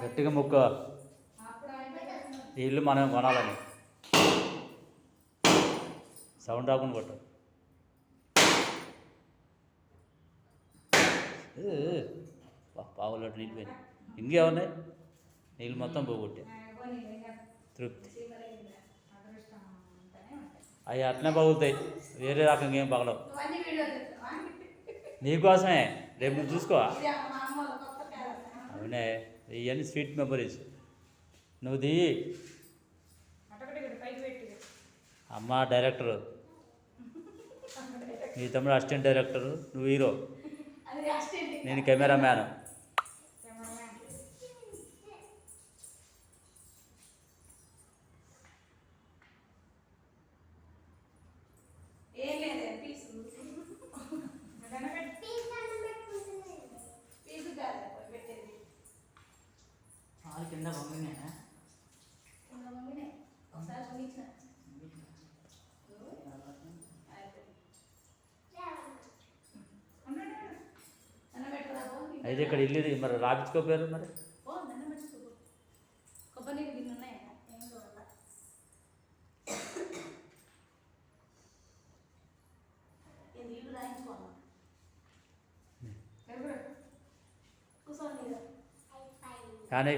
గట్టిగా ముక్క ఈ ఇల్లు మనం కొనాలని సౌండ్ రాకుండా కొట్టు. పావులో నీళ్ళు పోయినాయి, ఇంకేమున్నాయి, నీళ్ళు మొత్తం పోగొట్టే తృప్తి. అవి అట్నే పగులుతాయి, వేరే రకంగా ఏం పగలవు. నీకోసమే రేపు నువ్వు చూసుకో. అవునే, ఇవన్నీ స్వీట్ మెమరీస్. నువ్వు ది అమ్మ డైరెక్టరు, నీ తమ్ముడు అసిస్టెంట్ డైరెక్టరు, నువ్వు హీరో, నేను కెమెరా మ్యాన్. కింద పంపినా అయితే ఇక్కడ ఇల్లు మరి రాపించుకోపోయారు మరి. కానీ